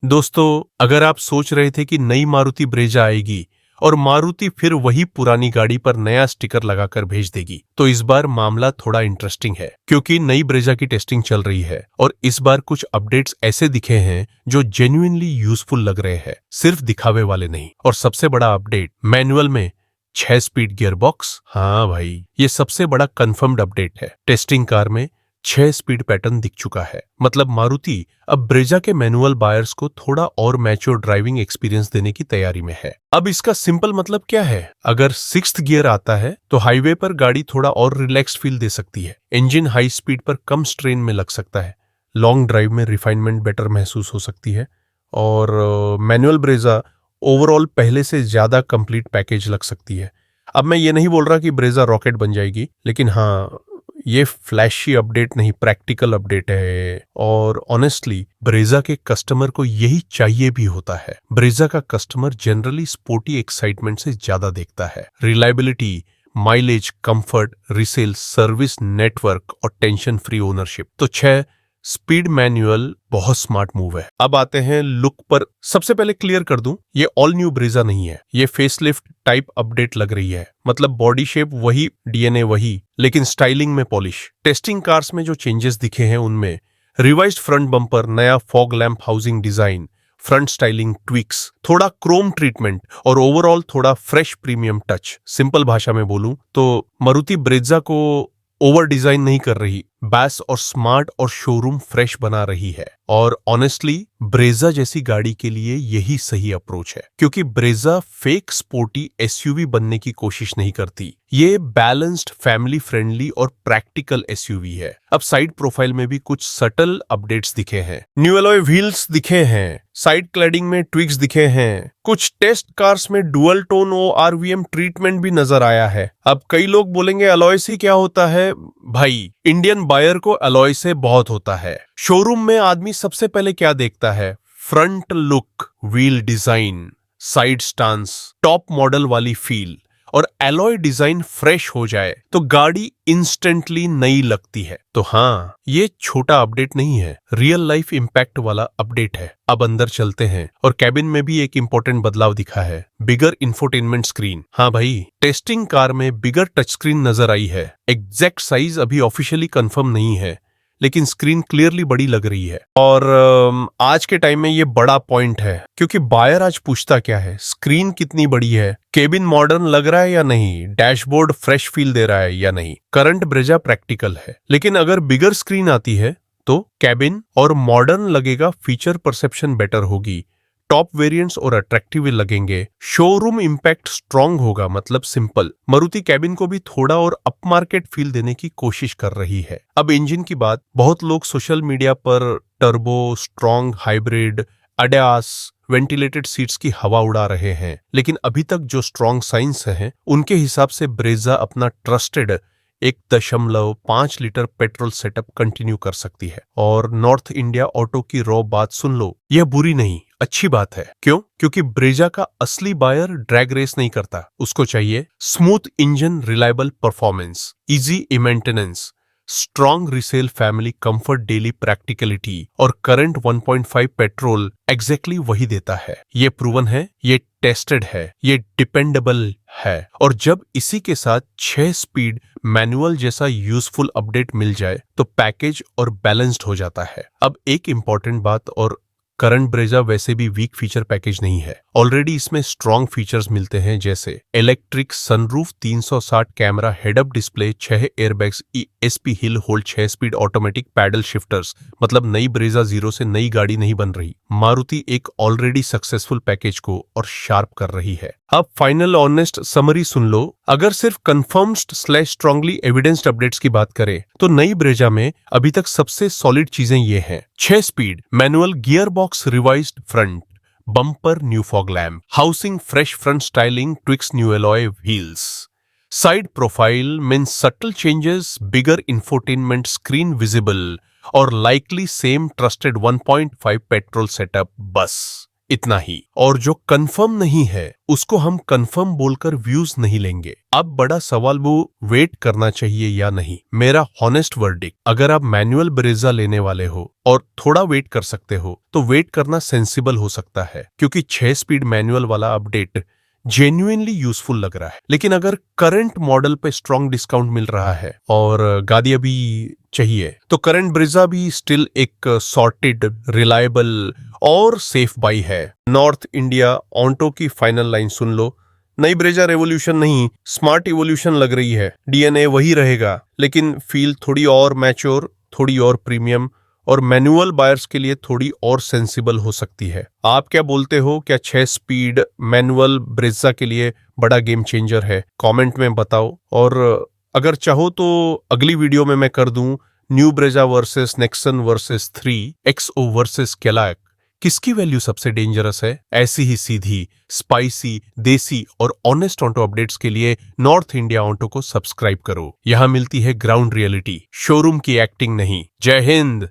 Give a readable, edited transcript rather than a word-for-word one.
दोस्तों, अगर आप सोच रहे थे कि नई मारुति ब्रेजा आएगी और मारुति फिर वही पुरानी गाड़ी पर नया स्टिकर लगाकर भेज देगी, तो इस बार मामला थोड़ा इंटरेस्टिंग है, क्योंकि नई ब्रेजा की टेस्टिंग चल रही है और इस बार कुछ अपडेट्स ऐसे दिखे हैं जो जेन्युइनली यूजफुल लग रहे हैं, सिर्फ दिखावे वाले नहीं। और सबसे बड़ा अपडेट, मैनुअल में 6 स्पीड गियर बॉक्स। हाँ भाई, ये सबसे बड़ा कंफर्म्ड अपडेट है। टेस्टिंग कार में 6 स्पीड पैटर्न दिख चुका है। मतलब मारुति अब ब्रेजा के मैनुअल बायर्स को थोड़ा और मैच्योर ड्राइविंग एक्सपीरियंस देने की तैयारी में है। अब इसका सिंपल मतलब क्या है? अगर 6th गियर आता है तो हाईवे पर गाड़ी थोड़ा और रिलैक्स्ड फील दे सकती है। इंजन हाई स्पीड पर कम स्ट्रेन में लग सकता है। लॉन्ग ड्राइव में रिफाइनमेंट बेटर महसूस हो सकती है। और मैनुअल ब्रेजा ओवरऑल पहले से ज्यादा कंप्लीट पैकेज लग सकती है। अब मैं ये नहीं बोल रहा कि ब्रेजा रॉकेट बन जाएगी, लेकिन हाँ, ये फ्लैशी अपडेट नहीं, प्रैक्टिकल अपडेट है। और ऑनेस्टली ब्रेजा के कस्टमर को यही चाहिए भी होता है। ब्रेजा का कस्टमर जनरली स्पोर्टी एक्साइटमेंट से ज्यादा देखता है। Reliability, mileage, comfort, resale, service network और टेंशन फ्री ओनरशिप। तो 6 स्पीड मैनुअल बहुत स्मार्ट मूव है। अब आते हैं लुक पर। सबसे पहले क्लियर कर दूं, ये ऑल न्यू ब्रेजा नहीं है, ये फेसलिफ्ट टाइप अपडेट लग रही है। मतलब बॉडी शेप वही, डीएनए वही, लेकिन स्टाइलिंग में पॉलिश। टेस्टिंग कार्स में जो चेंजेस दिखे हैं उनमें रिवाइज्ड फ्रंट बम्पर, नया fog lamp housing design, front styling tweaks, थोड़ा क्रोम ट्रीटमेंट और ओवरऑल थोड़ा फ्रेश प्रीमियम टच। सिंपल भाषा में बोलूं तो मारुति ब्रेजा को ओवर डिजाइन नहीं कर रही, बैस और स्मार्ट और शोरूम फ्रेश बना रही है। और ऑनेस्टली ब्रेजा जैसी गाड़ी के लिए यही सही अप्रोच है, क्योंकि ब्रेजा फेक स्पोर्टी एसयूवी बनने की कोशिश नहीं करती। ये बैलेंस्ड, फैमिली फ्रेंडली और प्रैक्टिकल एसयूवी है। अब साइड प्रोफाइल में भी कुछ सटल अपडेट्स दिखे हैं। न्यू एलॉय व्हील्स दिखे हैं, साइड क्लैडिंग में ट्विक्स दिखे हैं, कुछ टेस्ट कार्स में डुअल टोन ORVM ट्रीटमेंट भी नजर आया है। अब कई लोग बोलेंगे अलॉय से क्या होता है? भाई, इंडियन बायर को अलॉय से बहुत होता है। शोरूम में आदमी सबसे पहले क्या देखता है? Front look, wheel design, side stance, top model वाली फील। और एलॉय डिजाइन फ्रेश हो जाए तो गाड़ी इंस्टेंटली नई लगती है। तो हाँ, ये छोटा अपडेट नहीं है, रियल लाइफ इंपैक्ट वाला अपडेट है। अब अंदर चलते हैं और कैबिन में भी एक इंपॉर्टेंट बदलाव दिखा है, बिगर इंफोटेनमेंट स्क्रीन। हाँ भाई, टेस्टिंग कार में बिगर टच स्क्रीन नजर आई है। एग्जैक्ट साइज अभी ऑफिशियली कंफर्म नहीं है, लेकिन स्क्रीन क्लियरली बड़ी लग रही है। और आज के टाइम में ये बड़ा पॉइंट है, क्योंकि बायर आज पूछता क्या है? स्क्रीन कितनी बड़ी है, केबिन मॉडर्न लग रहा है या नहीं, डैशबोर्ड फ्रेश फील दे रहा है या नहीं। करंट ब्रेजा प्रैक्टिकल है, लेकिन अगर बिगर स्क्रीन आती है तो कैबिन और मॉडर्न लगेगा, फीचर परसेप्शन बेटर होगी, टॉप वेरिएंट्स और अट्रैक्टिव लगेंगे, शोरूम इंपैक्ट स्ट्रांग होगा। मतलब सिंपल, मारुति कैबिन को भी थोड़ा और अपमार्केट फील देने की कोशिश कर रही है। अब इंजन की बात, बहुत लोग सोशल मीडिया पर turbo, strong hybrid, ADAS, ventilated seats की हवा उड़ा रहे हैं, लेकिन अभी तक जो स्ट्रांग साइंस हैं उनके हिसाब से ब्रेजा अपना trusted 1.5 litre petrol setup continue कर सकती है। और नॉर्थ इंडिया ऑटो की रॉ बात सुन लो, यह बुरी नहीं, अच्छी बात है। क्यों? क्योंकि ब्रेजा का असली बायर ड्रैग रेस नहीं करता, उसको चाहिए smooth engine, reliable performance, easy maintenance, strong resale, family comfort, daily practicality. और करंट 1.5 पेट्रोल एग्जैक्टली वही देता है। ये प्रूवन है, ये टेस्टेड है, ये डिपेंडेबल है। और जब इसी के साथ 6 स्पीड मैनुअल जैसा यूजफुल अपडेट मिल जाए तो पैकेज और बैलेंस्ड हो जाता है। अब एक इंपॉर्टेंट बात, और करंट ब्रेजा वैसे भी वीक फीचर पैकेज नहीं है। ऑलरेडी इसमें स्ट्रॉन्ग फीचर्स मिलते हैं, जैसे electric sunroof, 360 camera, head up display, 6 airbags, ESP hill hold, 6 speed automatic paddle shifters. मतलब नई ब्रेजा जीरो से नई गाड़ी नहीं बन रही, मारुति एक ऑलरेडी सक्सेसफुल पैकेज को और शार्प कर रही है। अब फाइनल ऑनेस्ट समरी सुन लो। अगर सिर्फ कंफर्म्ड / स्ट्रांगली एविडेंस्ड अपडेट्स की बात करें तो नई ब्रेजा में अभी तक सबसे सॉलिड चीजें ये हैं: 6 speed manual gear box, revised front bumper, new fog lamp housing, fresh front styling, tweaks new alloy wheels, side profile means subtle changes, bigger infotainment screen visible, और likely same trusted 1.5 petrol setup. बस इतना ही। और जो confirm नहीं है उसको हम confirm बोलकर व्यूज नहीं लेंगे। अब बड़ा सवाल वो वेट करना चाहिए या नहीं। मेरा हॉनेस्ट वर्डिक्ट, अगर आप मैनुअल ब्रेजा लेने वाले हो और थोड़ा वेट कर सकते हो तो वेट करना सेंसिबल हो सकता है, क्योंकि 6 स्पीड मैनुअल वाला अपडेट जेन्युइनली यूजफुल लग रहा है। लेकिन अगर करंट मॉडल पे स्ट्रॉन्ग डिस्काउंट मिल रहा है और गाड़ी अभी चाहिए तो करंट ब्रेजा भी स्टिल एक सॉर्टेड, रिलायबल और सेफ बाई है। नॉर्थ इंडिया ऑन्टो की फाइनल लाइन सुन लो। नई ब्रेजा रेवोल्यूशन नहीं, स्मार्ट इवोल्यूशन लग रही है। डीएनए वही रहेगा, लेकिन फील थोड़ी और मैच्योर, थोड़ी और प्रीमियम और मैनुअल बायर्स के लिए थोड़ी और सेंसिबल हो सकती है। आप क्या बोलते हो? क्या 6 स्पीड मैनुअल ब्रेजा के लिए बड़ा गेम चेंजर है? कमेंट में बताओ। और अगर चाहो तो अगली वीडियो में मैं कर दूं new Brezza versus Nexon versus 3 XO versus Kylaq, किसकी वैल्यू सबसे डेंजरस है? ऐसी ही सीधी, स्पाइसी, देसी और ऑनेस्ट ऑटो अपडेट्स के लिए नॉर्थ इंडिया ऑटो को सब्सक्राइब करो। यहाँ मिलती है ग्राउंड रियलिटी, शोरूम की एक्टिंग नहीं। जय हिंद।